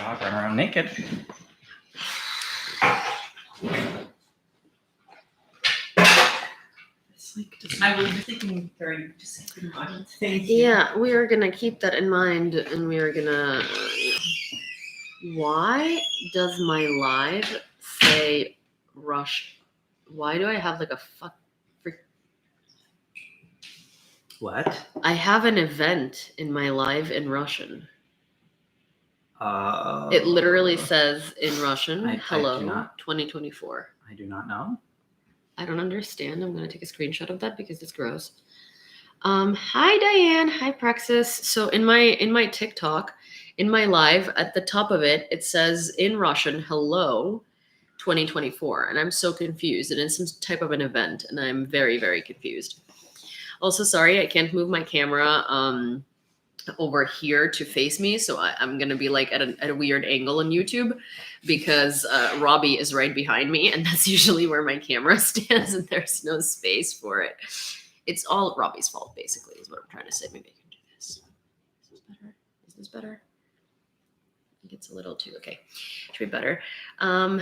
dog run around naked. I was thinking very disabled. Yeah, we are gonna keep that in mind, and we are gonna. Why does my live say Rush? Why do I have like a fuck? What? I have an event in my live in Russian. It literally says in Russian, I "Hello, do not- 2024." I do not know. I don't understand. I'm gonna take a screenshot of that because it's gross. Hi Diane, hi Praxis. So in my TikTok, in my live, at the top of it, it says in Russian, "Hello, 2024," and I'm so confused. And it's some type of an event, and I'm very, very confused. Also, sorry, I can't move my camera over here to face me, so I'm gonna be like at a weird angle on YouTube because Robbie is right behind me, and that's usually where my camera stands, and there's no space for it. It's all Robbie's fault, basically, is what I'm trying to say. Maybe I can do this. Is this better? Is this better? I think it's a little too okay. Should be better. Hi,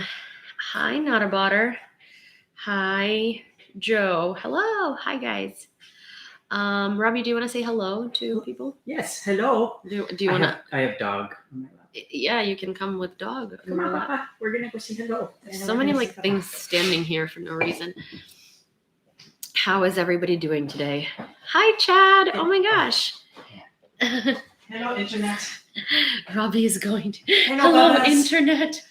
Notabotter. Hi, Joe. Hello. Hi, guys. Robbie, do you want to say hello to people? Yes. Hello. Do you want to? I have dog. on my lap. Yeah, you can come with dog. Come on, Papa. We're gonna go say hello. So many like things standing here for no reason. How is everybody doing today? Hi, Chad. Oh my gosh. Hello, internet. Robbie is going to. Hello, Hello, Bubbas. internet.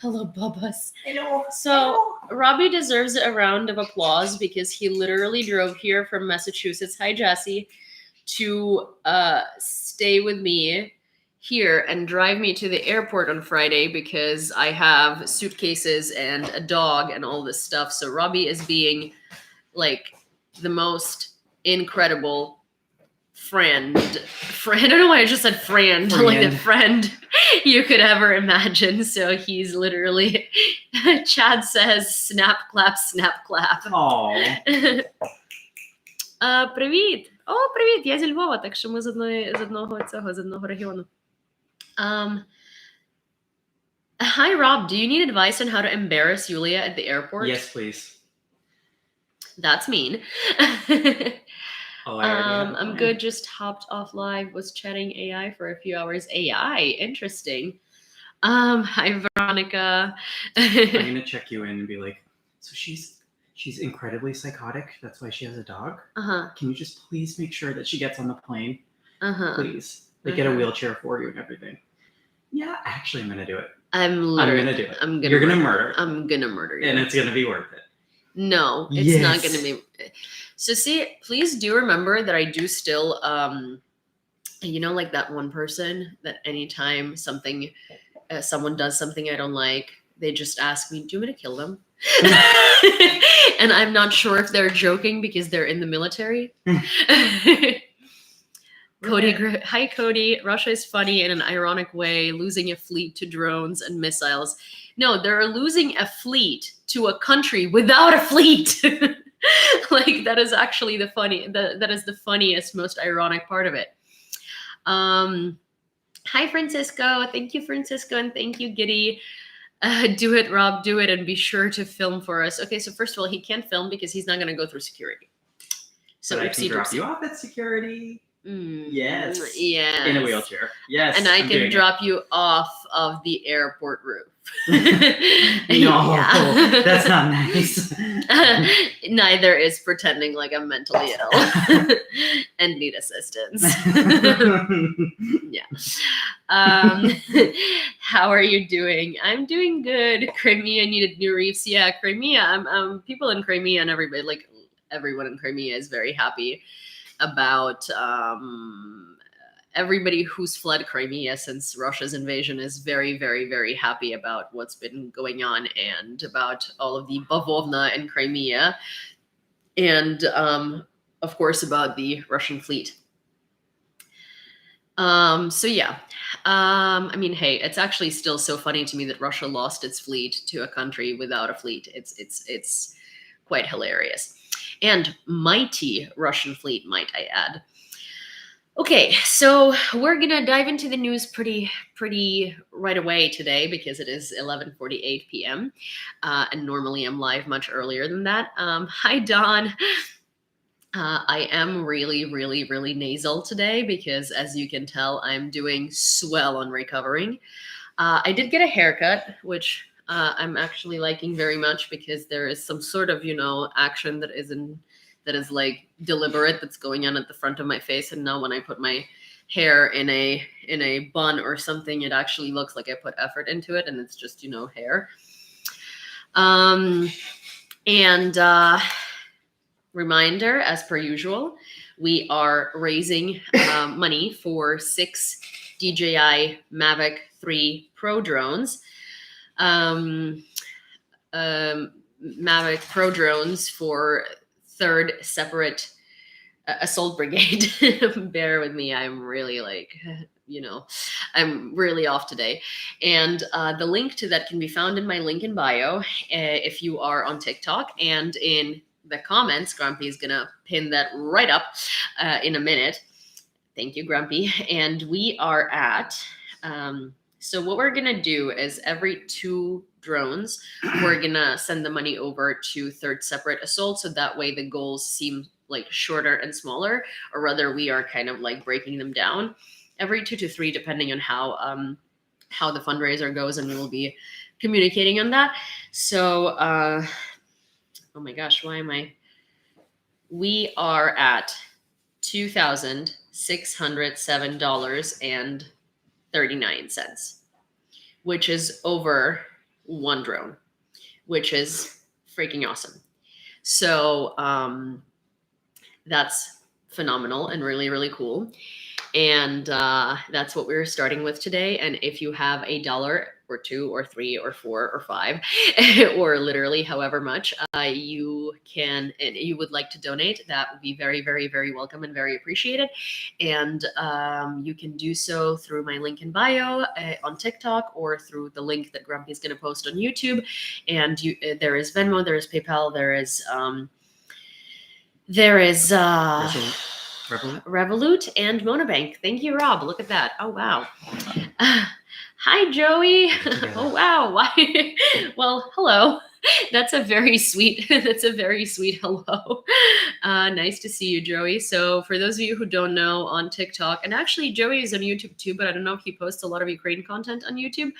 Hello, Bubbas. Hello. So Robbie deserves a round of applause because he literally drove here from Massachusetts. Hi, Jesse, to stay with me here and drive me to the airport on Friday because I have suitcases and a dog and all this stuff. So Robbie is being like the most incredible friend. I don't know why I just said friend. Like the friend you could ever imagine. So he's literally, Chad says, snap, clap, snap, clap. Oh. Привіт! О, привіт! Я зі Львова, так що ми з одного регіону. Hi, Rob. Do you need advice on how to embarrass Yulia at the airport? Yes, please. That's mean. Oh, I already have a I'm plan. good. Just hopped off live. Was chatting AI for a few hours. AI, interesting. Hi, Veronica. I'm gonna check you in and be like, so she's incredibly psychotic. That's why she has a dog. Can you just please make sure that she gets on the plane? Please, like get a wheelchair for you and everything. Yeah, actually, I'm gonna do it. I'm gonna do it. I'm gonna. You're gonna murder. I'm gonna murder you. And it's gonna be worth it. No, it's not gonna be. So see, please do remember that I do still, you know, like that one person that anytime something, someone does something I don't like, they just ask me, "Do you want me to kill them?" And I'm not sure if they're joking because they're in the military. Cody, hi Cody. Russia is funny in an ironic way, losing a fleet to drones and missiles. No, they're losing a fleet to a country without a fleet. Like that is actually that is the funniest, most ironic part of it. Hi Francisco. Thank you, Francisco, and thank you, Giddy. Do it, Rob, do it, and be sure to film for us. Okay, so first of all, he can't film because he's not gonna go through security. So I can drop you off at security. Yes. Yes. In a wheelchair. Yes. And I can drop you off of the airport roof. No, that's not nice. Neither is pretending like I'm mentally ill and need assistance. Yeah. How are you doing? I'm doing good. Crimea needed new reefs. Yeah, Crimea. People in Crimea and everybody, like everyone in Crimea, is very happy about everybody who's fled Crimea since Russia's invasion is very, very, very happy about what's been going on and about all of the bavovna in Crimea and, of course, about the Russian fleet. So yeah, I mean, hey, it's actually still so funny to me that Russia lost its fleet to a country without a fleet. It's quite hilarious. And mighty Russian fleet, might I add. Okay, so we're gonna dive into the news pretty right away today because it is 11:48 p.m. And normally I'm live much earlier than that. Hi Don. I am really nasal today because, as you can tell, I'm doing swell on recovering. I did get a haircut, which I'm actually liking very much because there is some sort of, action that is like deliberate that's going on at the front of my face. And now when I put my hair in a bun or something, it actually looks like I put effort into it, and it's just, hair. And reminder, as per usual, we are raising money for 6 DJI Mavic 3 Pro drones. Mavic Pro drones for 3rd separate assault brigade. Bear with me. I'm really I'm really off today. And the link to that can be found in my link in bio if you are on TikTok, and in the comments. Grumpy is gonna pin that right up in a minute. Thank you, Grumpy. And we are at so what we're gonna do is every 2 drones, we're gonna send the money over to 3rd separate assault, so that way the goals seem like shorter and smaller, or rather we are kind of like breaking them down every 2 to 3, depending on how the fundraiser goes, and we will be communicating on that. So oh my gosh, we are at $2,607.39, which is over 1 drone, which is freaking awesome. So that's phenomenal and really cool. And that's what we're starting with today. And if you have $1 or 2 or 3 or 4 or 5 or literally however much you can and you would like to donate, that would be very welcome and very appreciated. And you can do so through my link in bio on TikTok, or through the link that Grumpy is going to post on YouTube. And there is Venmo, there is PayPal, there is Revolut and Monobank. Thank you, Rob. Look at that. Oh, wow. Hi, Joey. Yeah. Oh, wow. Why? Well, hello. That's a very sweet hello. Nice to see you, Joey. So for those of you who don't know, on TikTok, and actually Joey is on YouTube too, but I don't know if he posts a lot of Ukraine content on YouTube.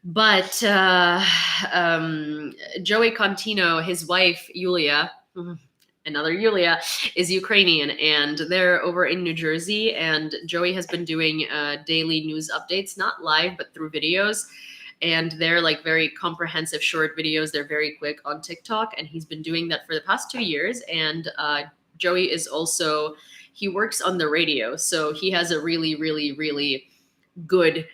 But Joey Contino, his wife, Yulia, another Yulia, is Ukrainian, and they're over in New Jersey. And Joey has been doing daily news updates, not live, but through videos. And they're like very comprehensive short videos. They're very quick on TikTok. And he's been doing that for the past 2 years. And Joey is also, he works on the radio. So he has a really good,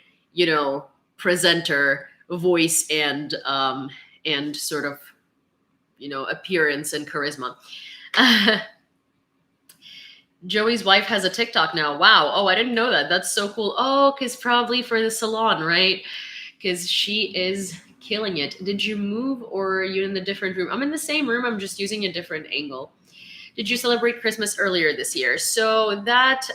presenter voice and sort of, appearance and charisma. Joey's wife has a TikTok now. Wow. Oh, I didn't know that. That's so cool. Oh, because probably for the salon, right? Because she is killing it. Did you move, or are you in the different room? I'm in the same room. I'm just using a different angle. Did you celebrate Christmas earlier this year? So that's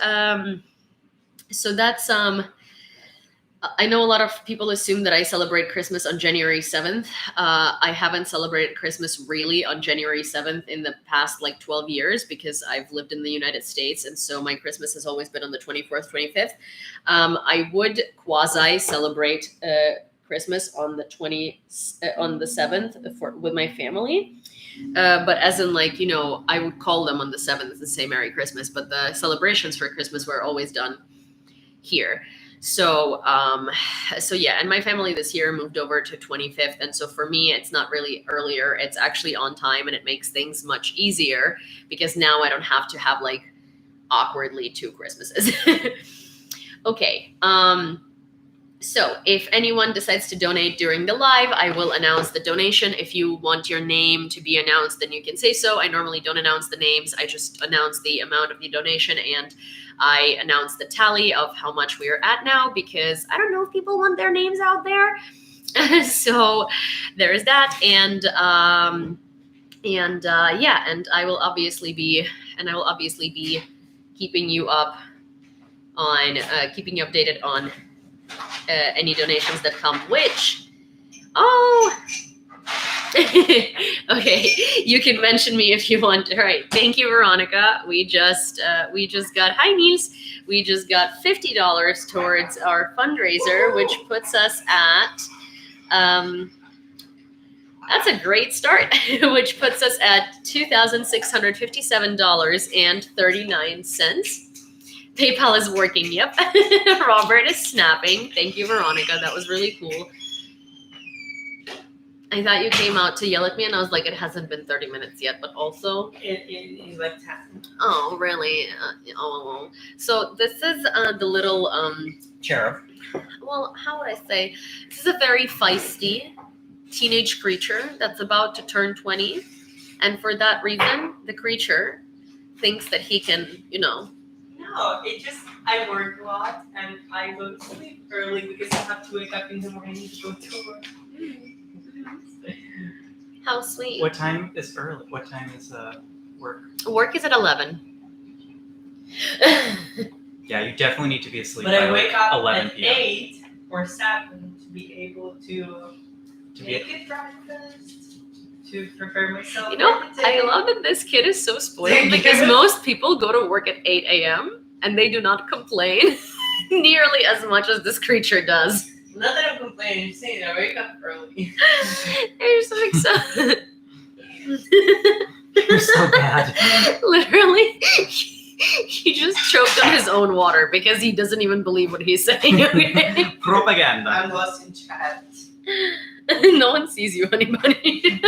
I know a lot of people assume that I celebrate Christmas on January 7th. I haven't celebrated Christmas really on January 7th in the past 12 years because I've lived in the United States. And so my Christmas has always been on the 24th, 25th. I would quasi celebrate Christmas on the 7th with my family. But as in I would call them on the 7th and say Merry Christmas. But the celebrations for Christmas were always done here. So yeah, and my family this year moved over to 25th. And so for me, it's not really earlier. It's actually on time, and it makes things much easier because now I don't have to have awkwardly 2 Christmases. Okay. So if anyone decides to donate during the live, I will announce the donation. If you want your name to be announced, then you can say so. I normally don't announce the names. I just announce the amount of the donation, and I announce the tally of how much we are at now, because I don't know if people want their names out there. So there is that. And And and I will obviously be keeping you updated on any donations that come. Okay, you can mention me if you want. All right, thank you, Veronica. We just got, hi Niels. We just got $50 towards our fundraiser, which puts us at that's a great start, which puts us at $2,657.39. PayPal is working. Yep. Robert is snapping. Thank you, Veronica. That was really cool. I thought you came out to yell at me, and I was like, it hasn't been 30 minutes yet, but also... It is like 10. Oh, really? Oh. So this is the little... Cherub. Well, how would I say? This is a very feisty teenage creature that's about to turn 20. And for that reason, the creature thinks that he can, No, I work a lot, and I go to sleep early because I have to wake up in the morning to go to work. How sweet. What time is early? What time is work? Work is at 11. Yeah, you definitely need to be asleep But by I wake up 11 at p.m. 8 or 7 to be able to make it breakfast, to prepare myself. I love that this kid is so spoiled because most people go to work at 8 a.m. and they do not complain nearly as much as this creature does. Not that I'm complaining, I'm saying I wake up early. You're so excited. You're so bad. Literally, he just choked on his own water because he doesn't even believe what he's saying. Propaganda. I'm lost in chat. No one sees you, anybody.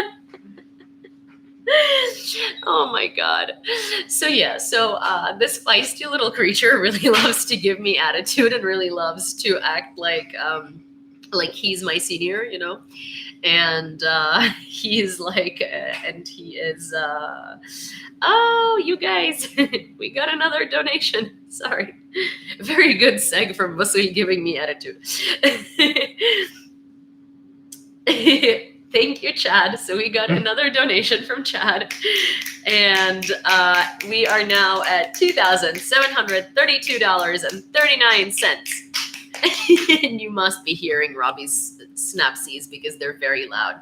Oh my god. So this feisty little creature really loves to give me attitude and really loves to act like he's my senior, and he's like and he is oh, you guys, we got another donation. Sorry, very good seg from Vasily giving me attitude. Thank you, Chad. So we got another donation from Chad, and we are now at $2,732.39. And you must be hearing Robbie's snapsies because they're very loud.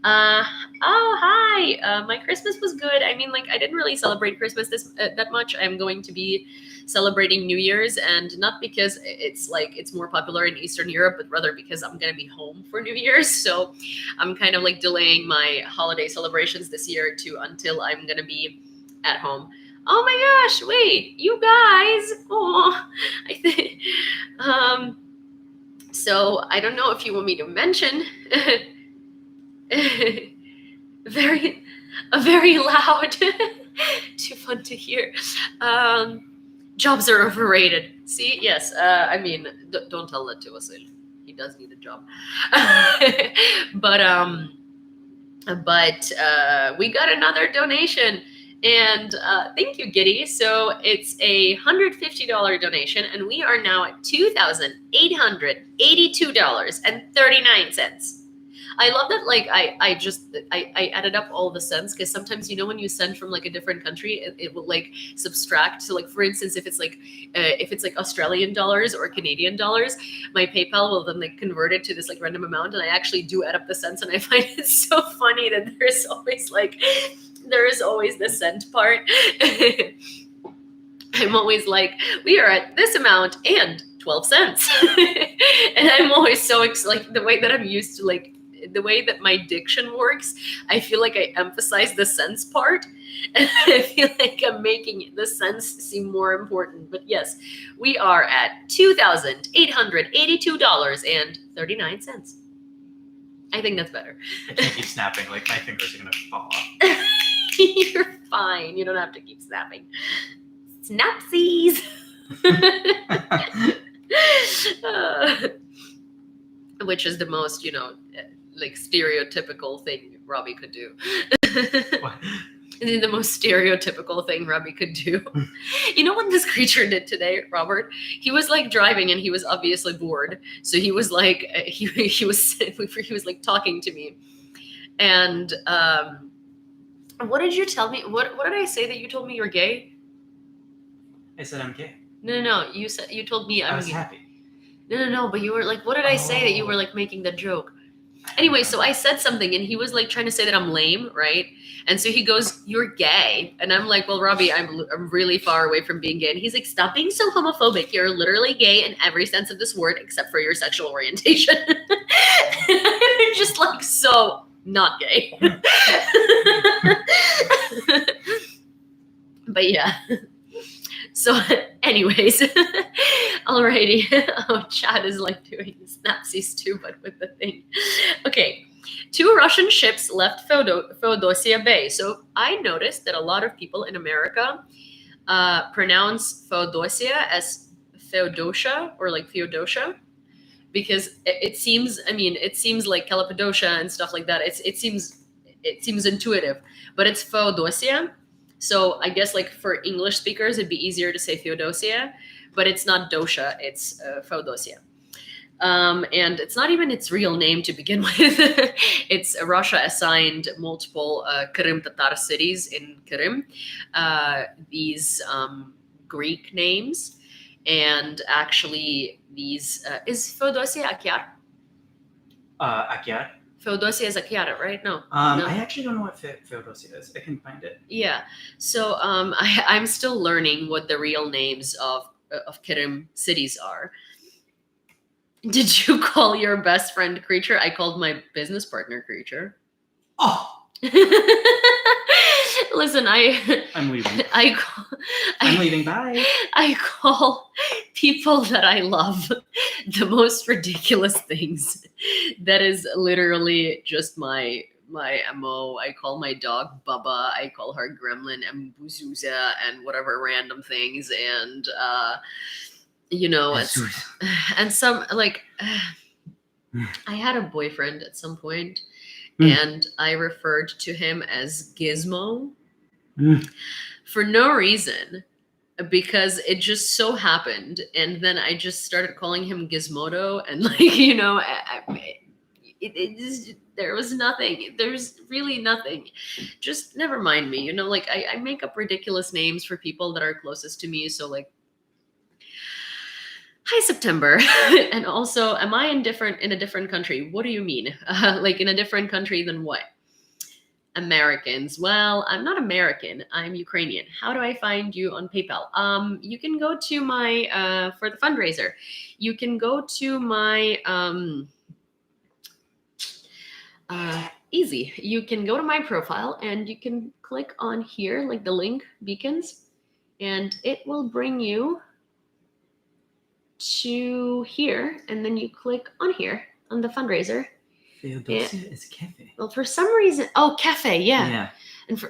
Oh, hi. My Christmas was good. I mean, I didn't really celebrate Christmas that much. I'm going to be celebrating New Year's, and not because it's more popular in Eastern Europe, but rather because I'm going to be home for New Year's. So I'm kind of delaying my holiday celebrations this year until I'm going to be at home. Oh my gosh, wait, you guys. Oh, I think, so I don't know if you want me to mention, very loud, too fun to hear. Jobs are overrated. See, yes. I mean, don't tell that to us. He does need a job. But we got another donation, and thank you, Giddy. So it's a $150 donation, and we are now at $2,882.39. I love that. I added up all the cents because sometimes when you send from a different country, it will subtract. So for instance, if it's Australian dollars or Canadian dollars, my PayPal will then convert it to this random amount, and I actually do add up the cents, and I find it so funny that there is always the cent part. I'm always we are at this amount and 12 cents, and I'm always so the way that I'm used to the way that my diction works, I feel like I emphasize the cents part, and I feel like I'm making the cents seem more important. But yes, we are at $2,882.39. I think that's better. I can't keep snapping. My fingers are gonna fall off. You're fine. You don't have to keep snapping. Snapsies. Which is the most, stereotypical thing Robbie could do. What? The most stereotypical thing Robbie could do. You know what this creature did today, Robert? He was driving, and he was obviously bored. So he was he was talking to me, and What did you tell me? What did I say that you told me you're gay? I said I'm gay. No. You told me I I'm was gay. happy. No. But you were like, what did I say that you were Oh. like making the joke? Anyway, so I said something and he was like trying to say that I'm lame, right? And so he goes, "You're gay," and I'm like, "Well, Robbie, I'm really far away from being gay." And he's like, "Stop being so homophobic. You're literally gay in every sense of this word, except for your sexual orientation." You're just like so not gay. But yeah. So, anyways, alrighty. Oh, Chad is like doing snapsies too, but with the thing. Okay, 2 Russian ships left Feodosia Bay. So I noticed that a lot of people in America pronounce Feodosia as Feodosia or like Feodosia, because it seems. I mean, it seems like Cappadocia and stuff like that. It seems intuitive, but it's Feodosia. So I guess like for English speakers, it'd be easier to say Theodosia, but it's not Dosha, it's Feodosia. And it's not even its real name to begin with. It's Russia assigned multiple Krim Tatar cities in Krim these Greek names. And actually these, is Feodosia Akyar? Akyar. Feodosia is Akyar, right? No. I actually don't know what Feodosia is. I can find it. Yeah. So I'm still learning what the real names of Krim cities are. Did you call your best friend Creature? I called my business partner Creature. Oh! Listen, I'm leaving. I'm leaving. Bye. I call people that I love the most ridiculous things. That is literally just my MO. I call my dog Bubba. I call her Gremlin and Buzuza and whatever random things. And and some like I had a boyfriend at some point, and I referred to him as Gizmo for no reason, because it just so happened. And then I just started calling him Gizmodo, and there was nothing. There's really nothing. Just never mind me. I make up ridiculous names for people that are closest to me. So like, hi September. And also, am I in a different country? What do you mean? Like in a different country than what? Americans. Well, I'm not American. I'm Ukrainian. How do I find you on PayPal? You can go to my for the fundraiser. You can go to my easy. You can go to my profile and you can click on here, like the link beacons, and it will bring you to here, and then you click on here on the fundraiser. Feodosia is cafe. Well, for some reason, cafe, yeah. And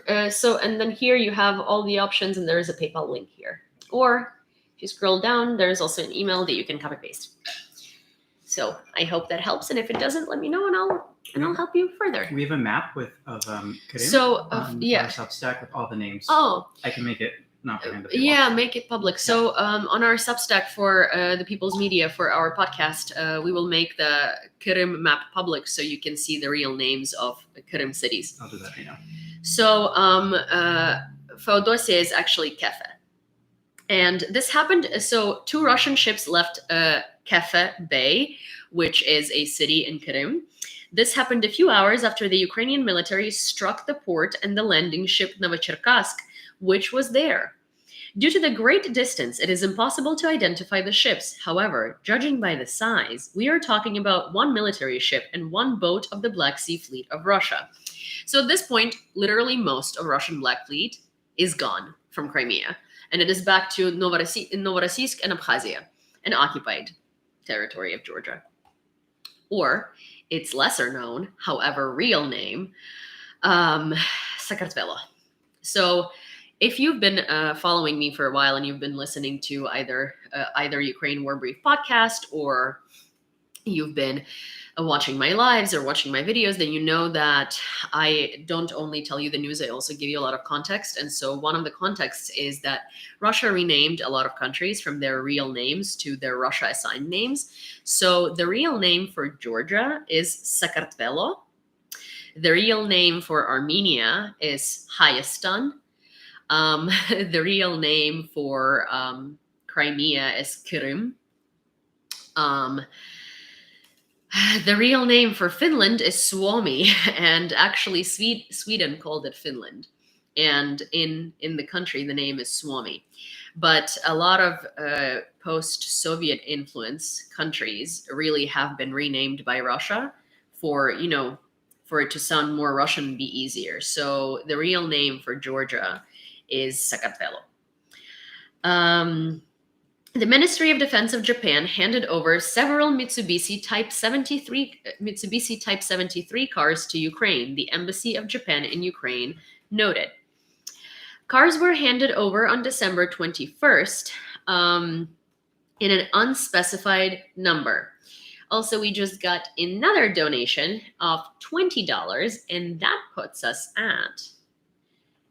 and then here you have all the options, and there is a PayPal link here. Or if you scroll down, there's also an email that you can copy paste. So I hope that helps, and if it doesn't, let me know, and I'll help you further. We have a map of Krim. So our Substack with all the names. Oh, I can make it. Make it public. So on our Substack for the People's Media for our podcast, we will make the Krim map public so you can see the real names of the Krim cities. I'll do that right now. So Feodosia is actually Kefe. And this happened, so 2 Russian ships left Kefe Bay, which is a city in Krim. This happened a few hours after the Ukrainian military struck the port and the landing ship Novocherkassk, which was there. Due to the great distance, it is impossible to identify the ships. However, judging by the size, we are talking about 1 military ship and 1 boat of the Black Sea Fleet of Russia. So at this point, literally most of Russian Black Fleet is gone from Crimea, and it is back to Novorossiysk and Abkhazia, an occupied territory of Georgia. Or its lesser known, however real name, Sakartvelo. So if you've been following me for a while and you've been listening to either Ukraine War Brief podcast, or you've been watching my lives or watching my videos, then you know that I don't only tell you the news, I also give you a lot of context. And so one of the contexts is that Russia renamed a lot of countries from their real names to their Russia assigned names. So the real name for Georgia is Sakartvelo. The real name for Armenia is Hayastan. The real name for Crimea is Krim. The real name for Finland is Suomi, and actually Sweden called it Finland. And in the country, the name is Suomi. But a lot of post-Soviet influence countries really have been renamed by Russia for it to sound more Russian and be easier. So the real name for Georgia is Sakartvelo. The Ministry of Defense of Japan handed over several Mitsubishi Type 73 cars to Ukraine, the Embassy of Japan in Ukraine noted. Cars were handed over on December 21st in an unspecified number. Also, we just got another donation of $20, and that puts us at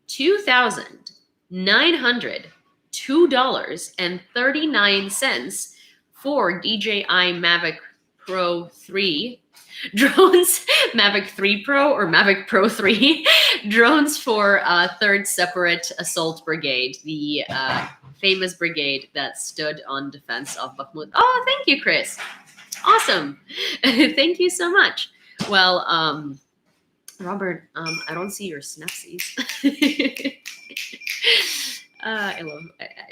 $2,902.39 for DJI Mavic Pro 3 drones, Mavic 3 Pro or Mavic Pro 3 drones for 3rd Separate Assault Brigade, the famous brigade that stood on defense of Bakhmut. Oh, thank you, Chris. Awesome. Thank you so much. Well, Robert, I don't see your snapsies. I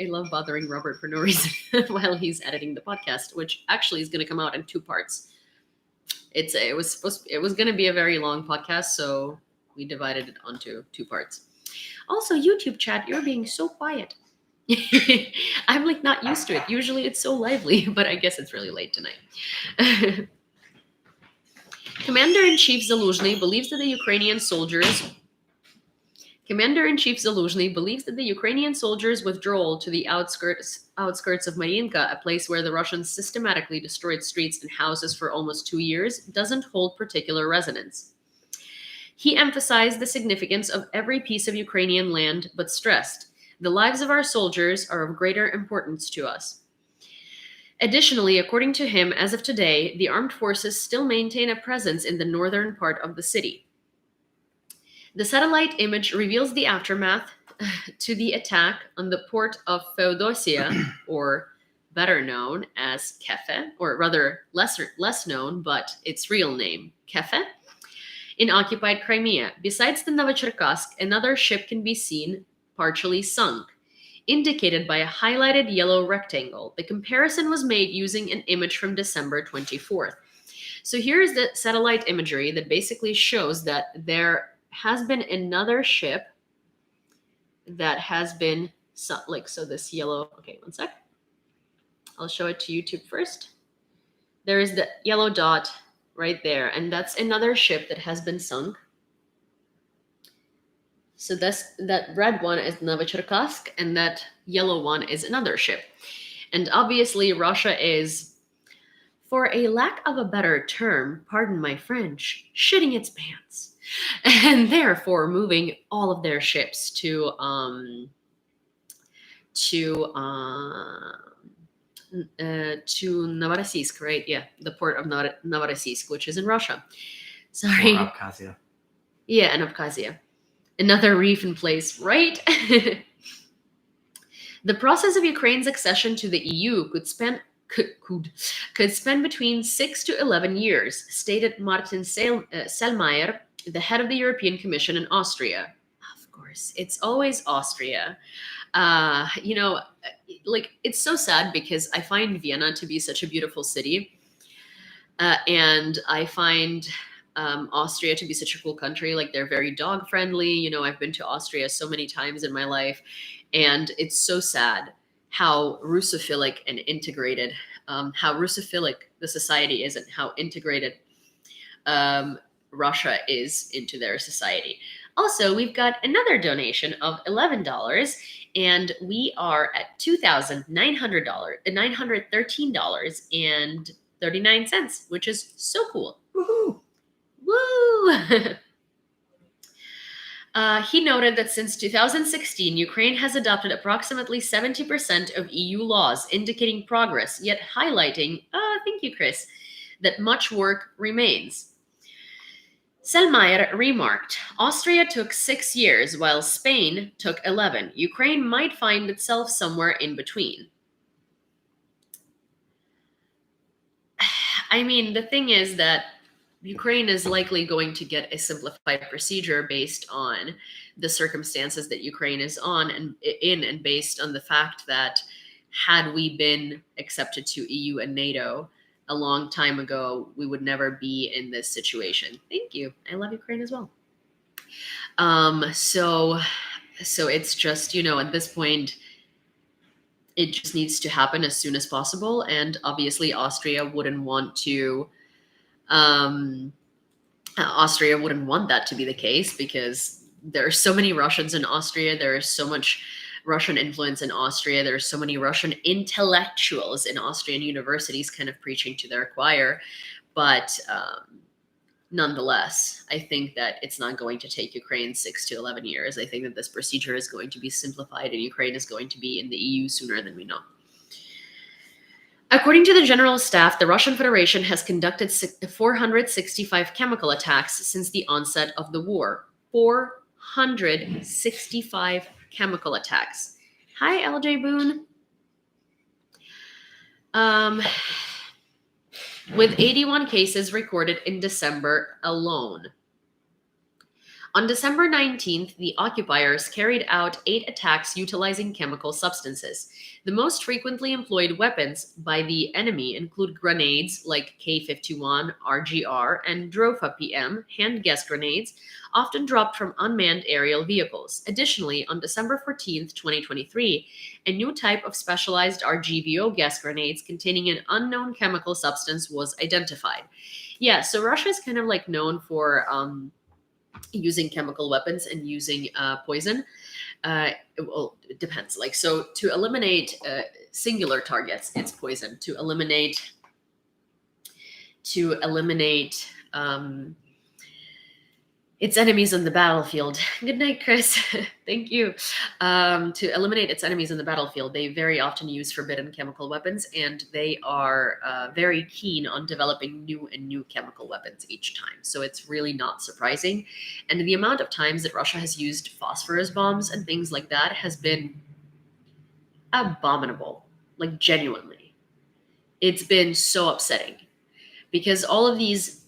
love bothering Robert for no reason while he's editing the podcast, which actually is going to come out in 2 parts. It was going to be a very long podcast, so we divided it onto 2 parts. Also, YouTube chat, you're being so quiet. I'm like not used to it. Usually it's so lively, but I guess it's really late tonight. Commander-in-Chief Zaluzhny believes that the Ukrainian soldiers' withdrawal to the outskirts of Mariinka, a place where the Russians systematically destroyed streets and houses for almost 2 years, doesn't hold particular resonance. He emphasized the significance of every piece of Ukrainian land, but stressed, the lives of our soldiers are of greater importance to us. Additionally, according to him, as of today, the armed forces still maintain a presence in the northern part of the city. The satellite image reveals the aftermath to the attack on the port of Feodosia, or better known as Kefe, or rather less known, but its real name, Kefe, in occupied Crimea. Besides the Novocherkassk, another ship can be seen partially sunk, indicated by a highlighted yellow rectangle. The comparison was made using an image from December 24th. So here's the satellite imagery that basically shows that there has been another ship that has been sunk. So this yellow, okay, one sec. I'll show it to YouTube first. There is the yellow dot right there, and that's another ship that has been sunk. So that red one is Novocherkassk, and that yellow one is another ship. And obviously Russia is, for a lack of a better term, pardon my French, shitting its pants. And therefore moving all of their ships to Novorossiysk, right? Yeah, the port of Novorossiysk, which is in Russia. Sorry. Or Abkhazia. Yeah, and Abkhazia. Another reef in place, right? The process of Ukraine's accession to the EU could spend between 6 to 11 years, stated Martin Selmayr, the head of the European Commission in Austria. Of course, it's always Austria. It's so sad because I find Vienna to be such a beautiful city. And I find Austria to be such a cool country. Like, they're very dog friendly. I've been to Austria so many times in my life, and it's so sad how Russophilic and integrated, how Russophilic the society is and how integrated Russia is into their society. Also, we've got another donation of $11, and we are at $913.39, which is so cool. Woohoo! Woo! He noted that since 2016, Ukraine has adopted approximately 70% of EU laws, indicating progress, yet highlighting, thank you, Chris, that much work remains. Selmayr remarked, Austria took 6 years while Spain took 11. Ukraine might find itself somewhere in between. I mean, the thing is that Ukraine is likely going to get a simplified procedure based on the circumstances that Ukraine is and based on the fact that had we been accepted to EU and NATO a long time ago, we would never be in this situation. Thank you. I love Ukraine as well. So it's just, at this point, it just needs to happen as soon as possible. And obviously Austria wouldn't want that to be the case because there are so many Russians in Austria. There is so much Russian influence in Austria. There are so many Russian intellectuals in Austrian universities kind of preaching to their choir. But nonetheless, I think that it's not going to take Ukraine 6 to 11 years. I think that this procedure is going to be simplified and Ukraine is going to be in the EU sooner than we know. According to the General Staff, the Russian Federation has conducted 465 chemical attacks since the onset of the war. 465 chemical attacks. Hi, LJ Boone. With 81 cases recorded in December alone. On December 19th, the occupiers carried out 8 attacks utilizing chemical substances. The most frequently employed weapons by the enemy include grenades like K-51, RGR, and Drofa PM, hand gas grenades, often dropped from unmanned aerial vehicles. Additionally, on December 14th, 2023, a new type of specialized RGVO gas grenades containing an unknown chemical substance was identified. Yeah, so Russia is kind of like known for using chemical weapons and using poison. Well, it depends. Like, so to eliminate singular targets, it's poison. To eliminate its enemies on the battlefield. Good night, Chris. Thank you. To eliminate its enemies on the battlefield, they very often use forbidden chemical weapons, and they are very keen on developing new chemical weapons each time. So it's really not surprising. And the amount of times that Russia has used phosphorus bombs and things like that has been abominable, like genuinely. It's been so upsetting because all of these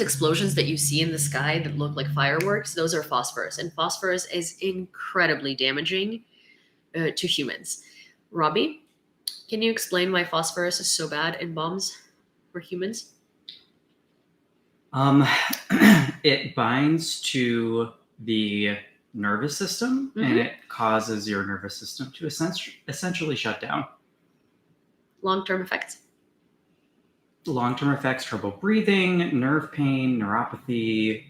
explosions that you see in the sky that look like fireworks, those are phosphorus. And phosphorus is incredibly damaging to humans. Robbie, can you explain why phosphorus is so bad in bombs for humans? It binds to the nervous system, and it causes your nervous system to essentially shut down. Long-term effects? Long-term effects, trouble breathing, nerve pain, neuropathy.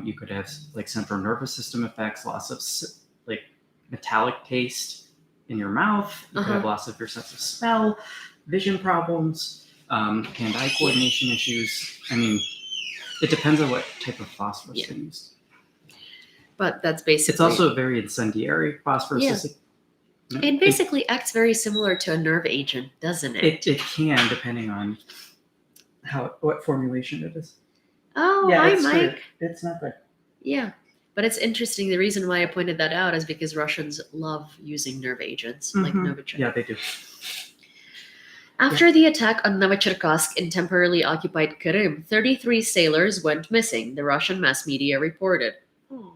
You could have like central nervous system effects, loss of like metallic taste in your mouth. You could have loss of your sense of smell, vision problems, hand-eye coordination issues. I mean, it depends on what type of phosphorus they use. But that's basically... It's also very incendiary. Phosphorus is... It basically acts very similar to a nerve agent, doesn't it? It can, depending on what formulation it is. Oh, hi, Mike. It's not good. Yeah, but it's interesting. The reason why I pointed that out is because Russians love using nerve agents, like Novichok. Yeah, they do. After the attack on Novocherkassk in temporarily occupied Crimea, 33 sailors went missing, the Russian mass media reported. Oh,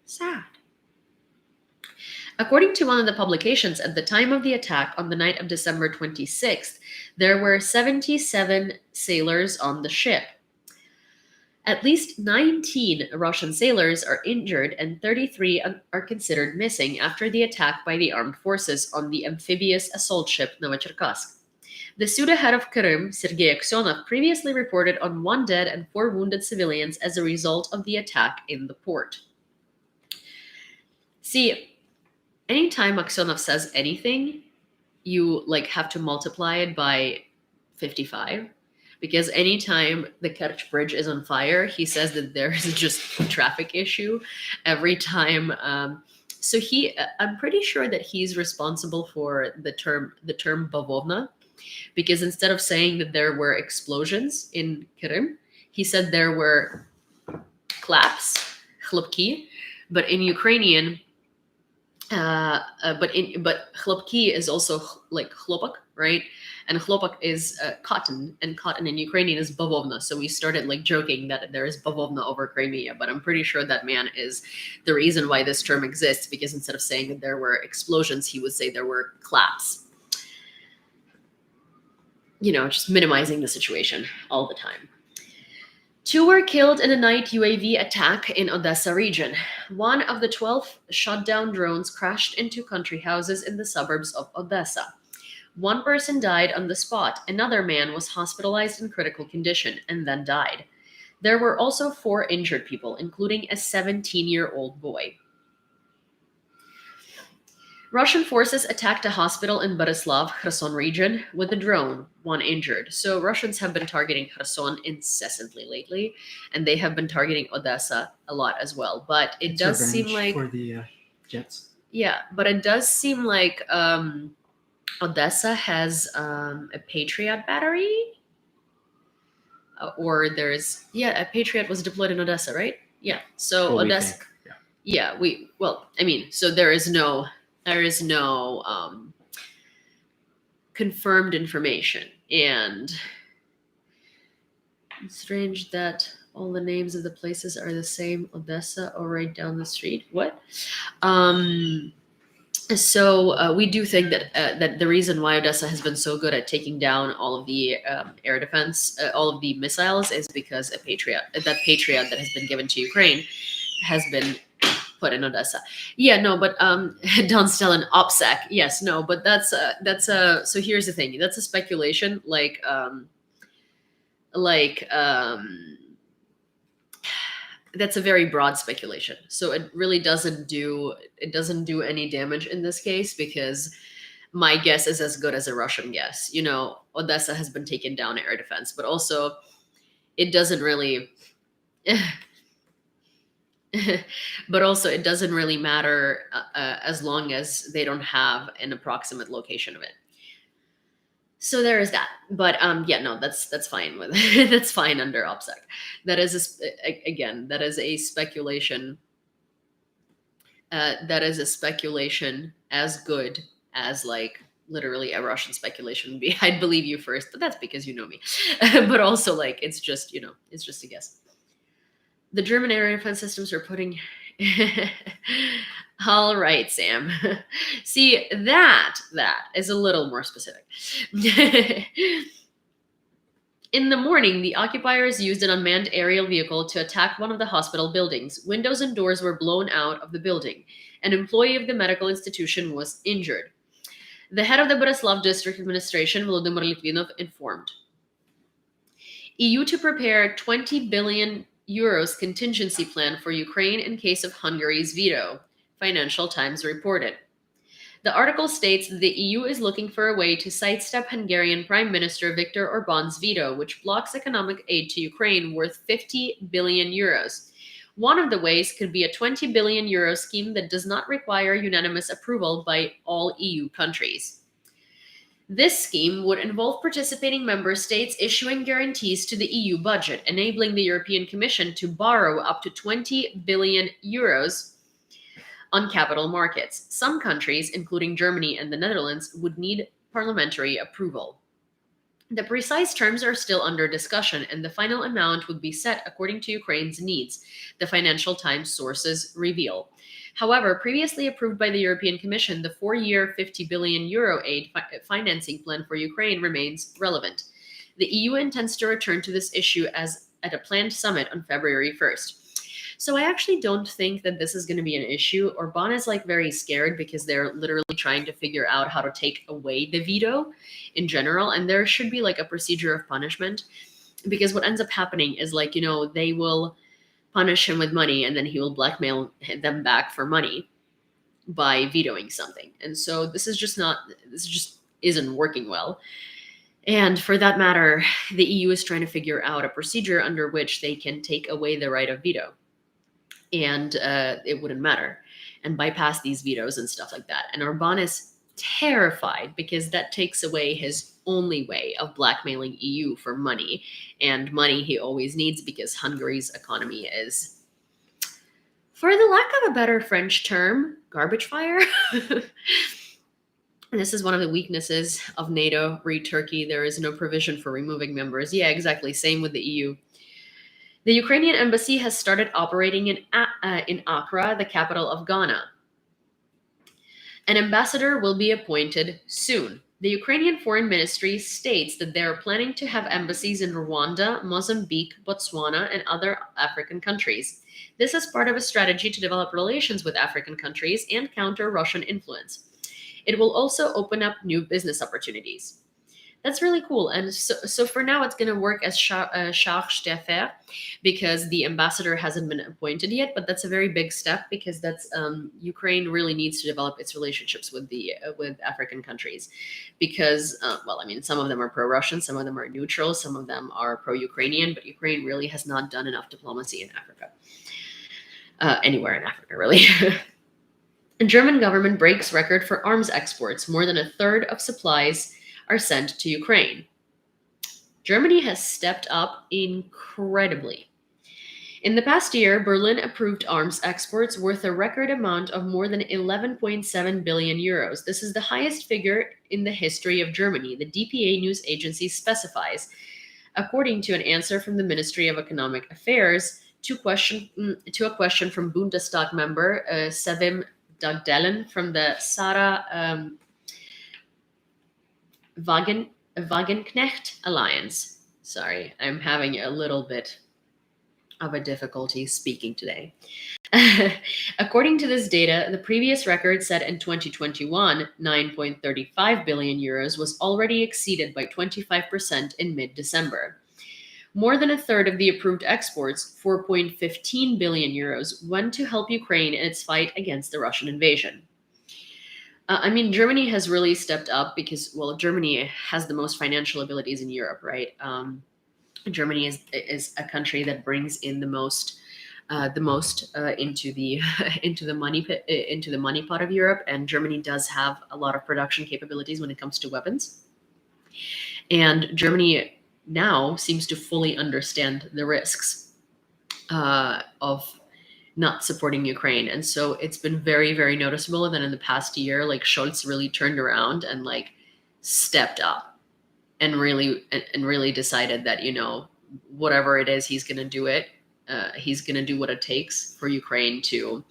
sad. According to one of the publications, at the time of the attack on the night of December 26th, there were 77 sailors on the ship. At least 19 Russian sailors are injured and 33 are considered missing after the attack by the armed forces on the amphibious assault ship Novocherkassk. The pseudo-head of Crimea, Sergei Aksyonov, previously reported on 1 dead and 4 wounded civilians as a result of the attack in the port. See, anytime Aksyonov says anything, you have to multiply it by 55, because anytime the Kerch Bridge is on fire, he says that there is just a traffic issue every time. So I'm pretty sure that he's responsible for the term bavovna, because instead of saying that there were explosions in Crimea, he said there were claps, chlopki, but in Ukrainian, but chlopki is also like chlopak, right? And chlopak is cotton, and cotton in Ukrainian is bavovna. So we started like joking that there is bavovna over Crimea, but I'm pretty sure that man is the reason why this term exists, because instead of saying that there were explosions, he would say there were claps. You know, just minimizing the situation all the time. 2 were killed in a night UAV attack in Odessa region. One of the 12 shot-down drones crashed into country houses in the suburbs of Odessa. 1 person died on the spot. Another man was hospitalized in critical condition and then died. There were also 4 injured people, including a 17-year-old boy. Russian forces attacked a hospital in Borislav, Kherson region, with a drone, 1 injured. So Russians have been targeting Kherson incessantly lately, and they have been targeting Odessa a lot as well. But it does seem like for the jets. Yeah, but it does seem like Odessa has a Patriot battery, or there's a Patriot was deployed in Odessa, right? Yeah. So Well, Odessa. So there is no confirmed information, and it's strange that all the names of the places are the same. Odessa or right down the street. What? So we do think that that the reason why Odessa has been so good at taking down all of the air defense, all of the missiles, is because that Patriot that has been given to Ukraine has been put in Odessa. Yeah, no, but Don Stellan OPSEC. Yes, no, but that's so here's the thing. That's a speculation, that's a very broad speculation. So it really doesn't do any damage in this case, because my guess is as good as a Russian guess. You know, Odessa has been taken down air defense, but also it doesn't really but also it doesn't really matter as long as they don't have an approximate location of it. So there is that. But that's fine with that's fine under OPSEC. That is that is a speculation. That is a speculation as good as like literally a Russian speculation would be. I'd believe you first, but that's because you know me. But also like it's just a guess. The German air defense systems are putting. All right, Sam. See, that is a little more specific. In the morning, the occupiers used an unmanned aerial vehicle to attack one of the hospital buildings. Windows and doors were blown out of the building. An employee of the medical institution was injured. The head of the Borislav district administration, Volodymyr Litvinov, informed EU to prepare 20 billion euros contingency plan for Ukraine in case of Hungary's veto, Financial Times reported. The article states that the EU is looking for a way to sidestep Hungarian Prime Minister Viktor Orbán's veto, which blocks economic aid to Ukraine worth 50 billion euros. One of the ways could be a 20 billion euro scheme that does not require unanimous approval by all EU countries. This scheme would involve participating member states issuing guarantees to the EU budget, enabling the European Commission to borrow up to 20 billion euros on capital markets. Some countries, including Germany and the Netherlands, would need parliamentary approval. The precise terms are still under discussion, and the final amount would be set according to Ukraine's needs, the Financial Times sources reveal. However, previously approved by the European Commission, the 4-year 50 billion euro aid financing plan for Ukraine remains relevant. The EU intends to return to this issue at a planned summit on February 1st. So I actually don't think that this is going to be an issue. Orbán is like very scared because they're literally trying to figure out how to take away the veto in general. And there should be like a procedure of punishment, because what ends up happening is like, they will punish him with money and then he will blackmail them back for money by vetoing something. And so this just isn't working well. And for that matter, the EU is trying to figure out a procedure under which they can take away the right of veto. And it wouldn't matter, and bypass these vetoes and stuff like that. And Orbán is terrified because that takes away his only way of blackmailing EU for money, and money he always needs because Hungary's economy is for the lack of a better French term, garbage fire. This is one of the weaknesses of NATO. Read Turkey. There is no provision for removing members. Yeah, exactly. Same with the EU. The Ukrainian embassy has started operating in Accra, the capital of Ghana. An ambassador will be appointed soon. The Ukrainian Foreign Ministry states that they are planning to have embassies in Rwanda, Mozambique, Botswana, and other African countries. This is part of a strategy to develop relations with African countries and counter Russian influence. It will also open up new business opportunities. That's really cool. And so for now, it's going to work as charge d'affaires because the ambassador hasn't been appointed yet. But that's a very big step because that's Ukraine really needs to develop its relationships with with African countries because, some of them are pro-Russian, some of them are neutral, some of them are pro-Ukrainian. But Ukraine really has not done enough diplomacy in Africa, anywhere in Africa, really. The German government breaks record for arms exports. More than a third of supplies are sent to Ukraine. Germany has stepped up incredibly. In the past year, Berlin approved arms exports worth a record amount of more than 11.7 billion euros. This is the highest figure in the history of Germany, the DPA news agency specifies, according to an answer from the Ministry of Economic Affairs to a question from Bundestag member Sevim Dagdelen from the Sarah Wagenknecht Alliance. Sorry, I'm having a little bit of a difficulty speaking today. According to this data, the previous record set in 2021, 9.35 billion euros, was already exceeded by 25% in mid-December. More than a third of the approved exports, 4.15 billion euros, went to help Ukraine in its fight against the Russian invasion. Germany has really stepped up because, Germany has the most financial abilities in Europe, right? Germany is a country that brings in the most into the money pot of Europe, and Germany does have a lot of production capabilities when it comes to weapons. And Germany now seems to fully understand the risks of not supporting Ukraine. And so it's been very, very noticeable that in the past year, Scholz really turned around and stepped up and really decided that, whatever it is, he's going to do it. He's going to do what it takes for Ukraine to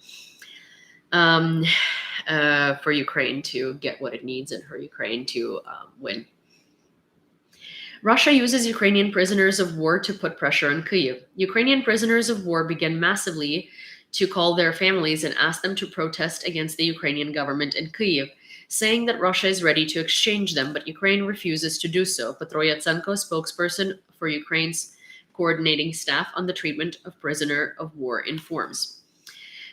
get what it needs and for Ukraine to win. Russia uses Ukrainian prisoners of war to put pressure on Kyiv. Ukrainian prisoners of war began massively to call their families and ask them to protest against the Ukrainian government in Kyiv, saying that Russia is ready to exchange them, but Ukraine refuses to do so. Petro Yatsenko, spokesperson for Ukraine's coordinating staff on the treatment of prisoner of war, informs.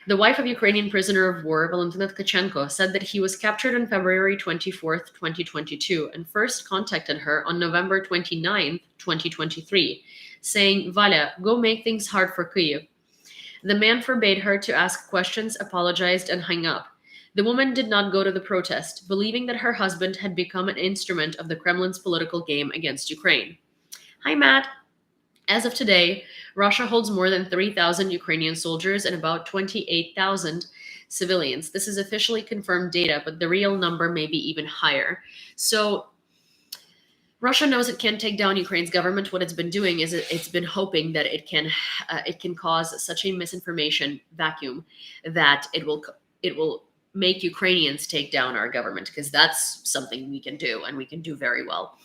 The wife of Ukrainian prisoner of war, Valentina Tkachenko, said that he was captured on February 24th, 2022, and first contacted her on November 29th, 2023, saying, "Valia, go make things hard for Kyiv." The man forbade her to ask questions, apologized, and hung up. The woman did not go to the protest, believing that her husband had become an instrument of the Kremlin's political game against Ukraine. Hi, Matt. As of today, Russia holds more than 3,000 Ukrainian soldiers and about 28,000 civilians. This is officially confirmed data, but the real number may be even higher. So Russia knows it can't take down Ukraine's government. What it's been doing is it's been hoping that it can cause such a misinformation vacuum that it will make Ukrainians take down our government, because that's something we can do and we can do very well.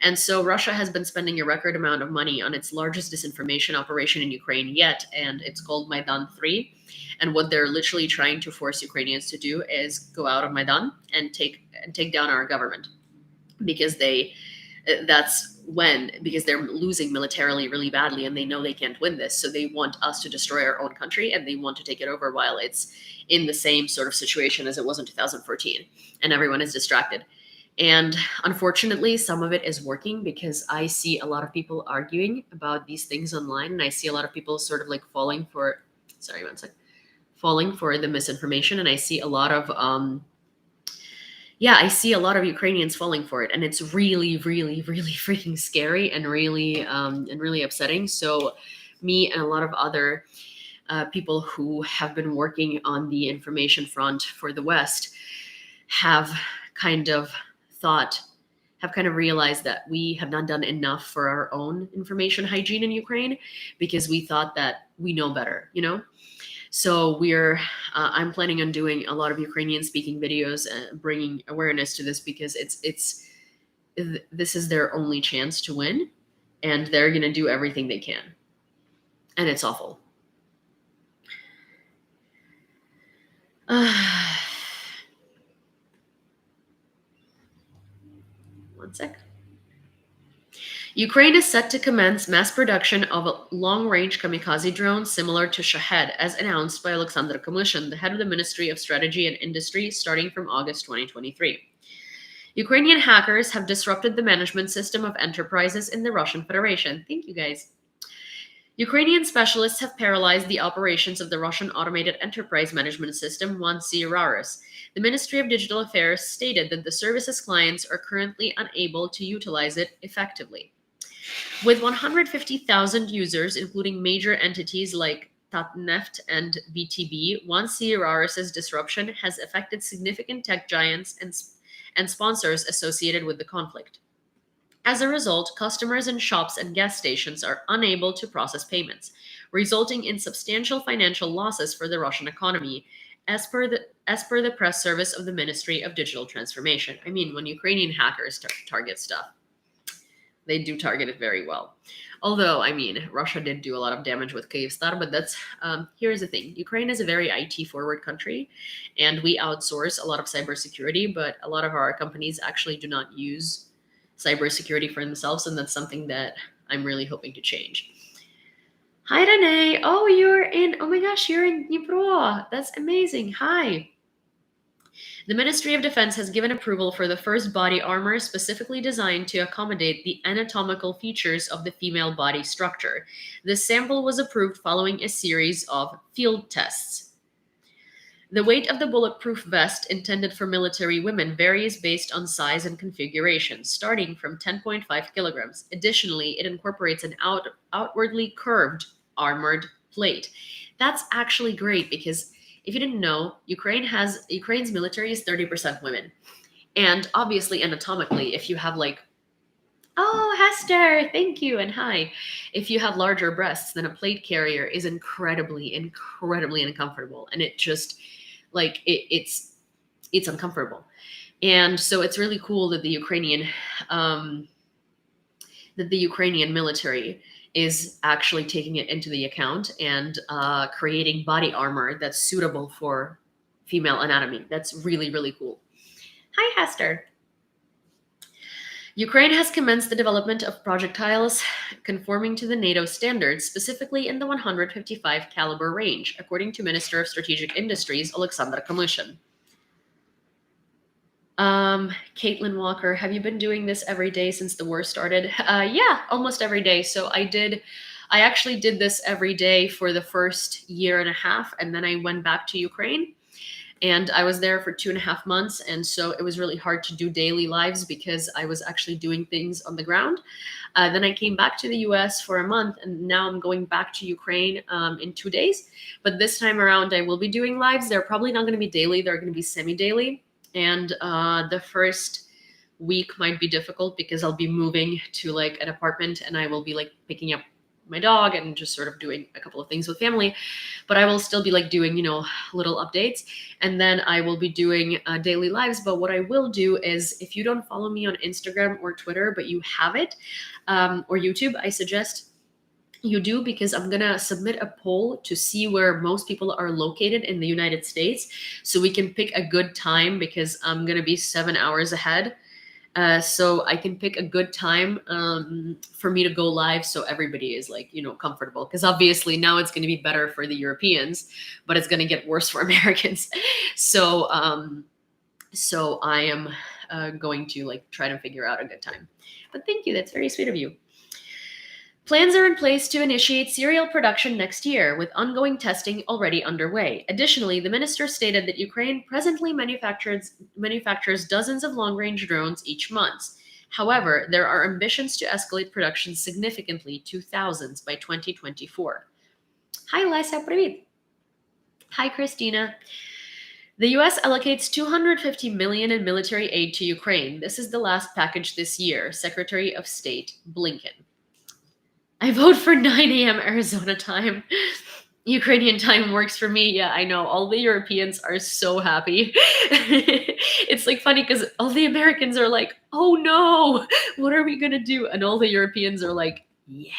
And so Russia has been spending a record amount of money on its largest disinformation operation in Ukraine yet, and it's called Maidan 3. And what they're literally trying to force Ukrainians to do is go out of Maidan and take down our government, because they're losing militarily really badly and they know they can't win this. So they want us to destroy our own country and they want to take it over while it's in the same sort of situation as it was in 2014, and everyone is distracted. And unfortunately, some of it is working, because I see a lot of people arguing about these things online, and I see a lot of people sort of falling for the misinformation, and I see a lot of Ukrainians falling for it, and it's really, really, really freaking scary and really upsetting. So me and a lot of other people who have been working on the information front for the West have kind of realized that we have not done enough for our own information hygiene in Ukraine, because we thought that we know better, So I'm planning on doing a lot of Ukrainian speaking videos and bringing awareness to this, because this is their only chance to win, and they're going to do everything they can. And it's awful. One sec. Ukraine is set to commence mass production of a long-range kamikaze drone similar to Shahed, as announced by Alexander Kamyshin, the head of the Ministry of Strategy and Industry, starting from August 2023. Ukrainian hackers have disrupted the management system of enterprises in the Russian Federation. Thank you, guys. Ukrainian specialists have paralyzed the operations of the Russian Automated Enterprise Management System, 1C RARIS. The Ministry of Digital Affairs stated that the service's clients are currently unable to utilize it effectively. With 150,000 users, including major entities like Tatneft and VTB, 1C RARIS's disruption has affected significant tech giants and sponsors associated with the conflict. As a result, customers in shops and gas stations are unable to process payments, resulting in substantial financial losses for the Russian economy, as per the press service of the Ministry of Digital Transformation. I mean, when Ukrainian hackers target stuff, they do target it very well. Although, I mean, Russia did do a lot of damage with Kyivstar, but that's, here's the thing. Ukraine is a very IT-forward country, and we outsource a lot of cybersecurity, but a lot of our companies actually do not use cybersecurity for themselves, and that's something that I'm really hoping to change. Hi, Renee. Oh my gosh, you're in Dnipro. That's amazing. Hi. The Ministry of Defense has given approval for the first body armor specifically designed to accommodate the anatomical features of the female body structure. This sample was approved following a series of field tests. The weight of the bulletproof vest intended for military women varies based on size and configuration, starting from 10.5 kilograms. Additionally, it incorporates an outwardly curved armored plate. That's actually great, because if you didn't know, Ukraine's military is 30% women. And obviously, anatomically, if you have oh, Hester, thank you, and hi. If you have larger breasts, then a plate carrier is incredibly, incredibly uncomfortable. And it just, it's uncomfortable. And so it's really cool that the Ukrainian military is actually taking it into the account and creating body armor that's suitable for female anatomy. That's really, really cool. Hi, Hester. Ukraine has commenced the development of projectiles conforming to the NATO standards, specifically in the 155 caliber range, according to Minister of Strategic Industries, Alexander Kamyshin. Caitlin Walker, have you been doing this every day since the war started? Yeah, almost every day. So I actually did this every day for the first year and a half, and then I went back to Ukraine, and I was there for 2.5 months. And so it was really hard to do daily lives because I was actually doing things on the ground. Then I came back to the US for a month, and now I'm going back to Ukraine in 2 days. But this time around, I will be doing lives. They're probably not going to be daily. They're going to be semi-daily. And the first week might be difficult because I'll be moving to an apartment, and I will be picking up my dog and just sort of doing a couple of things with family. But I will still be doing, little updates. And then I will be doing daily lives. But what I will do is, if you don't follow me on Instagram or Twitter, but you have it, or YouTube, I suggest you do, because I'm going to submit a poll to see where most people are located in the United States, so we can pick a good time, because I'm going to be 7 hours ahead. So I can pick a good time for me to go live, so everybody is comfortable, because obviously now it's going to be better for the Europeans, but it's going to get worse for Americans. So I am going to try to figure out a good time. But thank you. That's very sweet of you. Plans are in place to initiate serial production next year, with ongoing testing already underway. Additionally, the minister stated that Ukraine presently manufactures dozens of long-range drones each month. However, there are ambitions to escalate production significantly to thousands by 2024. Hi, Lisa. Привет. Hi, Christina. The US allocates $250 million in military aid to Ukraine. This is the last package this year. Secretary of State Blinken. I vote for 9 a.m. Arizona time. Ukrainian time works for me. Yeah, I know. All the Europeans are so happy. It's like funny because all the Americans are like, oh no, what are we going to do? And all the Europeans are like, yay.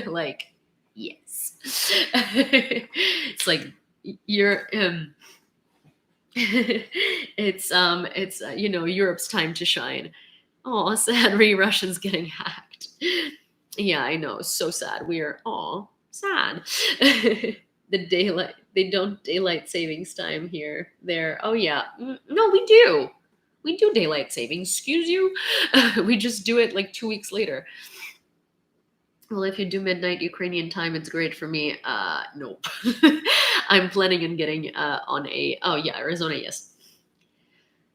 Like, yes. It's like, you're, it's Europe's time to shine. Oh, sad. Russians getting hacked. Yeah, I know. So sad. We are all sad. They don't daylight savings time here. There. Oh yeah. No, we do. We do daylight savings. Excuse you. We just do it like 2 weeks later. Well, if you do midnight Ukrainian time, it's great for me. Nope. I'm planning on getting on a. Oh yeah, Arizona. Yes.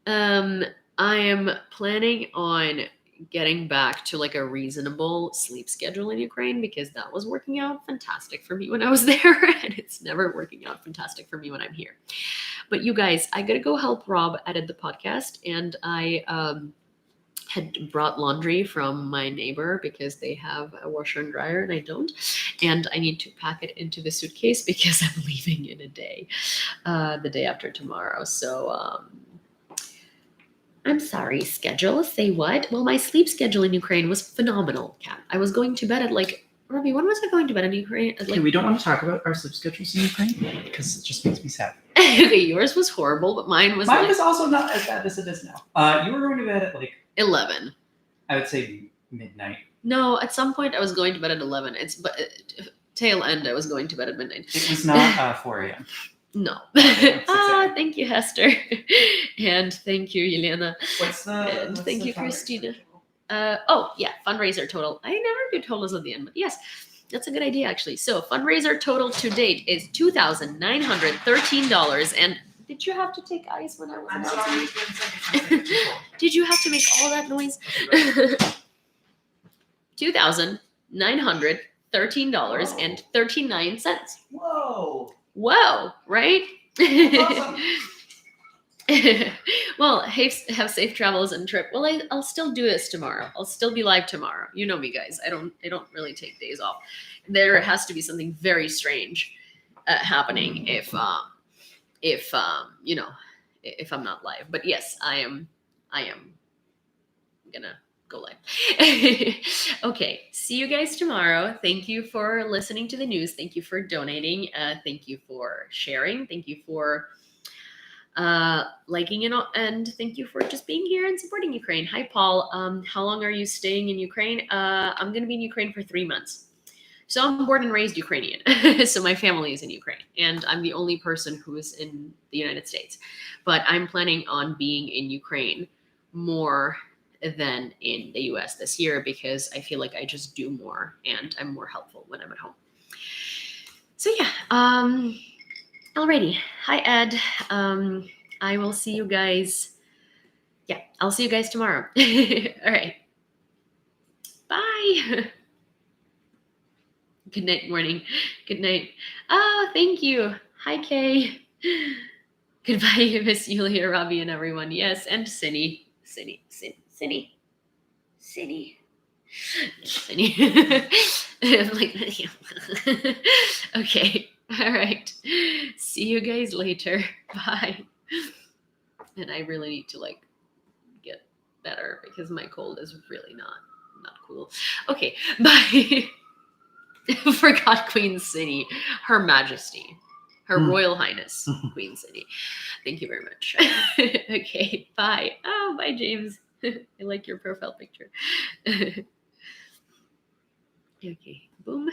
I am planning on getting back to like a reasonable sleep schedule in Ukraine because that was working out fantastic for me when I was there, and it's never working out fantastic for me when I'm here. But you guys, I gotta go help Rob edit the podcast, and I had brought laundry from my neighbor because they have a washer and dryer and I don't, and I need to pack it into the suitcase because I'm leaving in a day, the day after tomorrow. So I'm sorry, schedule. Say what? Well, my sleep schedule in Ukraine was phenomenal, Kat. I was going to bed at like, Robbie, when was I going to bed in Ukraine? At like, Okay, we don't want to talk about our sleep schedules in Ukraine because it just makes me sad. Okay, yours was horrible, but mine was was also not as bad as it is now. You were going to bed at like 11. I would say midnight. No, at some point I was going to bed at 11. Tail end, I was going to bed at midnight. It was not 4 a.m. No. Thank you, Hester. And thank you, Yulia. Thank you, Christina. Fundraiser total. I never do totals at the end, but yes, that's a good idea, actually. So fundraiser total to date is $2,913. And did you have to take ice when I was announcing? Did you have to make all that noise? $2,913.39. Whoa, right? Awesome. Well, have safe travels and trip. Well, I'll still do this tomorrow. I'll still be live tomorrow. You know me, guys. I don't really take days off. There has to be something very strange happening if I'm not live. But yes, I am gonna go live. Okay, see you guys tomorrow. Thank you for listening to the news. Thank you for donating. Thank you for sharing. Thank you for liking and thank you for just being here and supporting Ukraine. Hi, Paul. How long are you staying in Ukraine? I'm going to be in Ukraine for 3 months. So I'm born and raised Ukrainian. So my family is in Ukraine, and I'm the only person who is in the United States. But I'm planning on being in Ukraine more than in the US this year because I feel like I just do more and I'm more helpful when I'm at home. So yeah, alrighty. Hi, Ed. I will see you guys. Yeah, I'll see you guys tomorrow. All right. Bye. Good night, morning. Good night. Oh, thank you. Hi, Kay. Goodbye, Miss Yulia, Robbie, and everyone. Yes, and Cindy. Cindy. I'm like, okay. All right. See you guys later. Bye. And I really need to get better because my cold is really not cool. Okay. Bye. Forgot Queen City, Her Majesty, Her Royal Highness, Queen City. Thank you very much. Okay. Bye. Oh, bye, James. I like your profile picture. Okay. Boom.